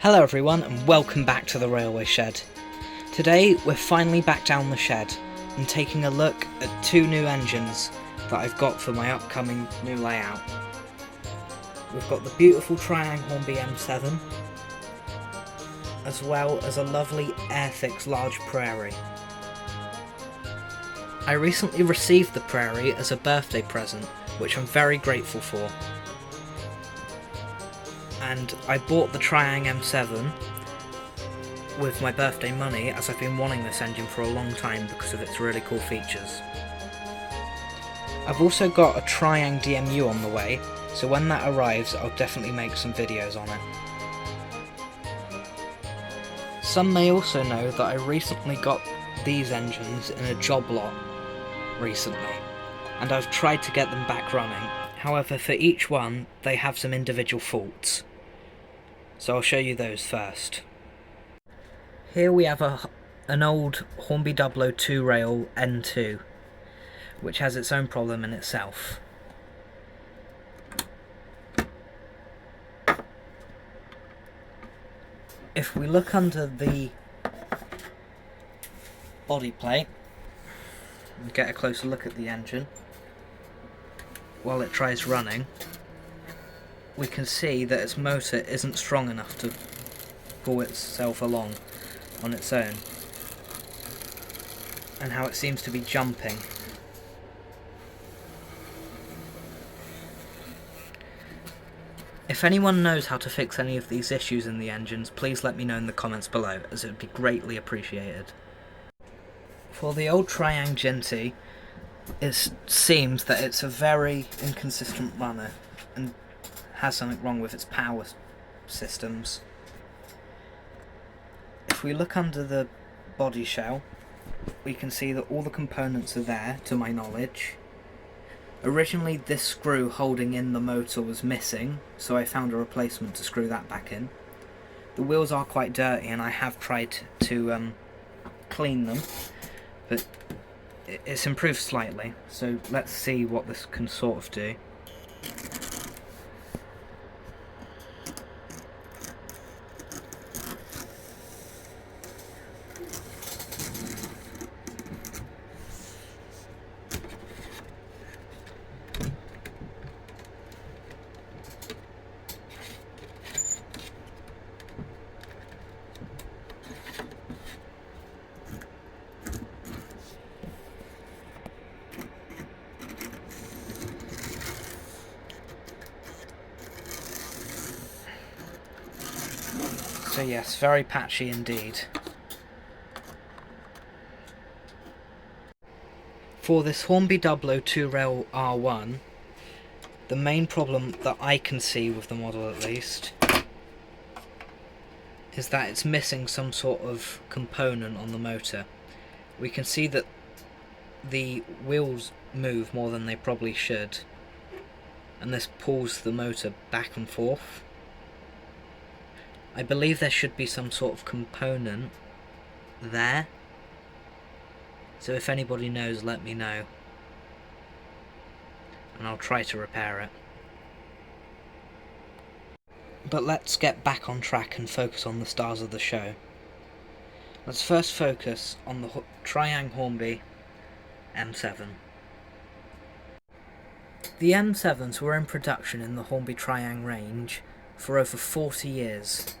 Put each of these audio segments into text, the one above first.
Hello everyone and welcome back to the railway shed. Today we're finally back down the shed and taking a look at two new engines that I've got for my upcoming new layout. We've got the beautiful Triang Hornby M7 as well as a lovely Airfix large Prairie. I recently received the Prairie as a birthday present, which I'm very grateful for. And I bought the Triang M7 with my birthday money, as I've been wanting this engine for a long time because of its really cool features. I've also got a Triang DMU on the way, so when that arrives I'll definitely make some videos on it. Some may also know that I recently got these engines in a job lot recently, and I've tried to get them back running. However, for each one they have some individual faults. So I'll show you those first. Here we have an old Hornby 002 rail N2, which has its own problem in itself. If we look under the body plate and get a closer look at the engine while it tries running, we can see that its motor isn't strong enough to pull itself along on its own, and how it seems to be jumping. If anyone knows how to fix any of these issues in the engines, please let me know in the comments below, as it would be greatly appreciated. For the old Triang Genty, it seems that it's a very inconsistent runner and has something wrong with its power systems. If we look under the body shell, we can see that all the components are there, to my knowledge. Originally this screw holding in the motor was missing, so I found a replacement to screw that back in. The wheels are quite dirty and I have tried to clean them, but it's improved slightly, so let's see what this can sort of do. So yes, very patchy indeed. For this Hornby 002 Rail R1, the main problem that I can see with the model at least is that it's missing some sort of component on the motor. We can see that the wheels move more than they probably should, and this pulls the motor back and forth. I believe there should be some sort of component there, so if anybody knows, let me know and I'll try to repair it. But let's get back on track and focus on the stars of the show. Let's first focus on the Triang Hornby M7. The M7s were in production in the Hornby Triang range for over 40 years,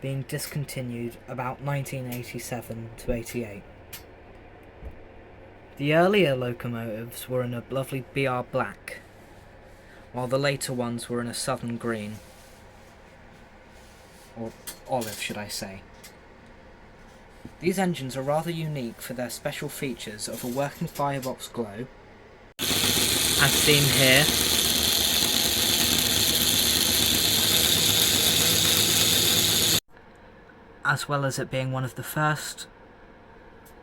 being discontinued about 1987 to 88. The earlier locomotives were in a lovely BR black, while the later ones were in a southern green, or olive should I say. These engines are rather unique for their special features of a working firebox glow, as seen here, as well as it being one of the first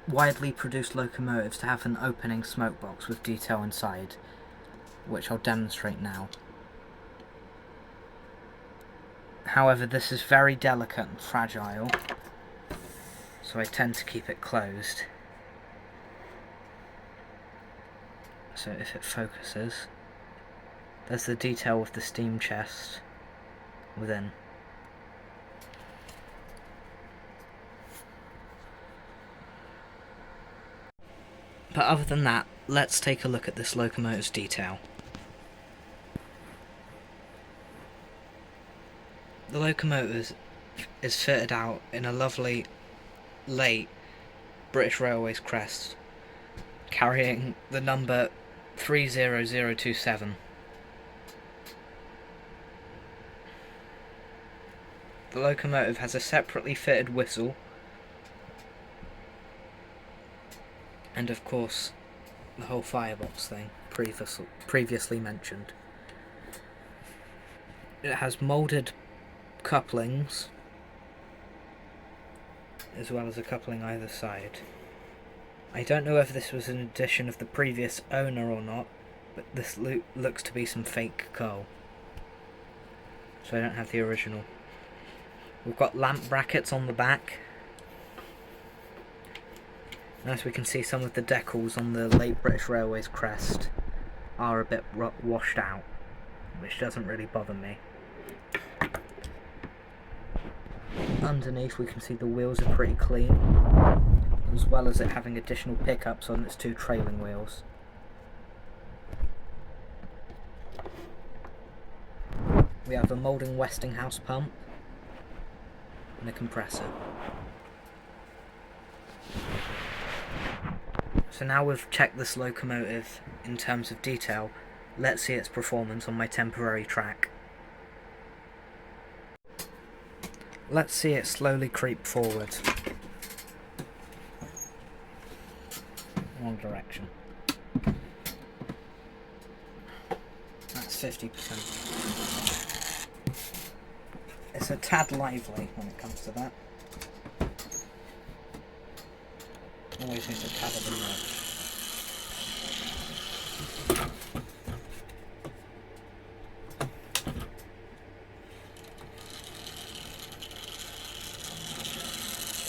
widely produced locomotives to have an opening smoke box with detail inside, which I'll demonstrate now. However, this is very delicate and fragile, so I tend to keep it closed. So if it focuses, there's the detail with the steam chest within. But other than that, let's take a look at this locomotive's detail. The locomotive is fitted out in a lovely late British Railways crest, carrying the number 30027. The locomotive has a separately fitted whistle, and of course the whole firebox thing previously mentioned. It has moulded couplings, as well as a coupling either side. I don't know if this was an addition of the previous owner or not, but this looks to be some fake coal, so I don't have the original. We've got lamp brackets on the back, and as we can see, some of the decals on the late British Railways crest are a bit washed out, which doesn't really bother me. Underneath we can see the wheels are pretty clean, as well as it having additional pickups on its two trailing wheels. We have a moulding Westinghouse pump and a compressor. So now we've checked this locomotive in terms of detail, let's see its performance on my temporary track. Let's see it slowly creep forward. Wrong direction. That's 50%. It's a tad lively when it comes to that. Always needs a tad of a nudge.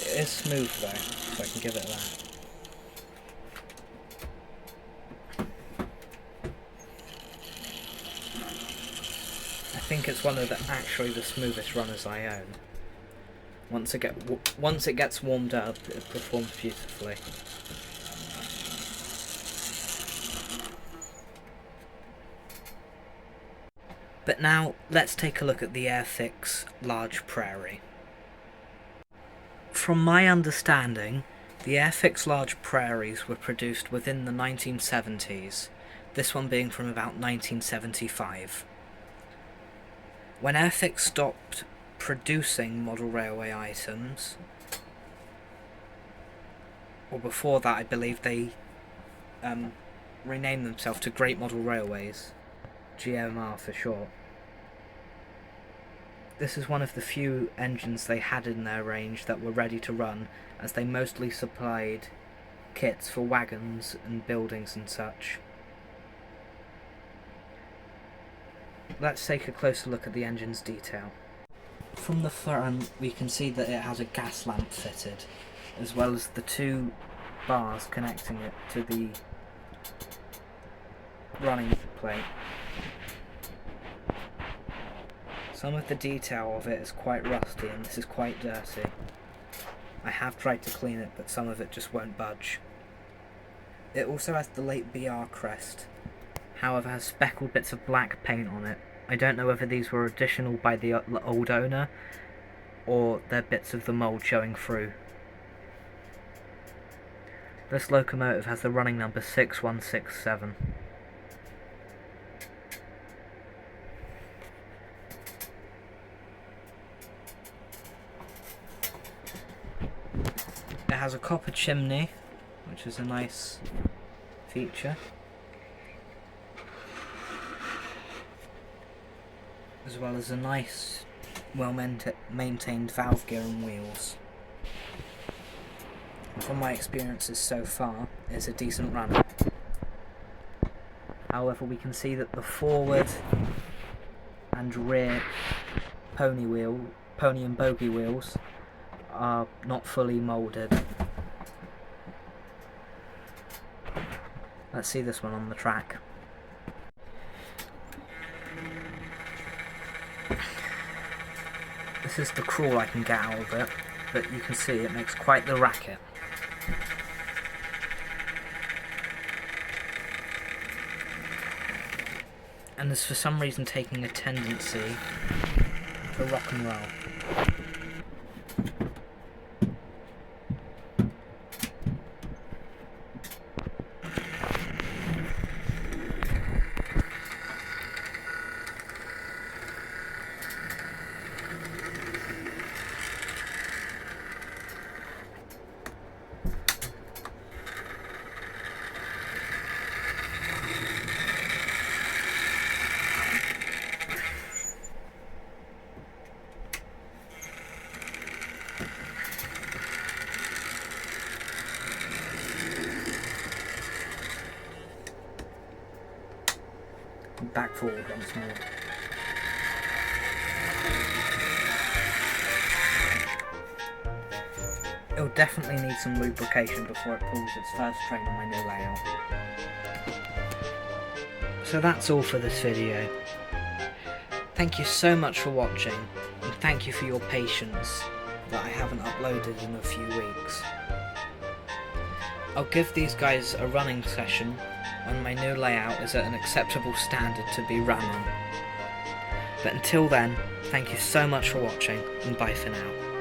It is smooth though, so I can give it that. I think it's one of the smoothest runners I own. Once it gets warmed up, it performs beautifully. But now let's take a look at the Airfix Large Prairie. From my understanding, the Airfix Large Prairies were produced within the 1970s, this one being from about 1975. When Airfix stopped producing model railway items, or before that I believe they renamed themselves to Great Model Railways, GMR for short. This is one of the few engines they had in their range that were ready to run, as they mostly supplied kits for wagons and buildings and such. Let's take a closer look at the engine's detail. From the front we can see that it has a gas lamp fitted, as well as the two bars connecting it to the running plate. Some of the detail of it is quite rusty and this is quite dirty. I have tried to clean it, but some of it just won't budge. It also has the late BR crest, however has speckled bits of black paint on it. I don't know whether these were additional by the old owner, or they're bits of the mould showing through. This locomotive has the running number 6167. It has a copper chimney, which is a nice feature, as well as a nice, well-maintained valve gear and wheels. From my experiences so far, it's a decent runner. However, we can see that the forward and rear pony and bogie wheels are not fully moulded. Let's see this one on the track. This is the crawl I can get out of it, but you can see it makes quite the racket. and is for some reason taking a tendency to rock and roll. Back forward once more. It'll definitely need some lubrication before it pulls its first train on my new layout. So that's all for this video. Thank you so much for watching, and thank you for your patience that I haven't uploaded in a few weeks. I'll give these guys a running session when my new layout is at an acceptable standard to be run on. But until then, thank you so much for watching, and bye for now.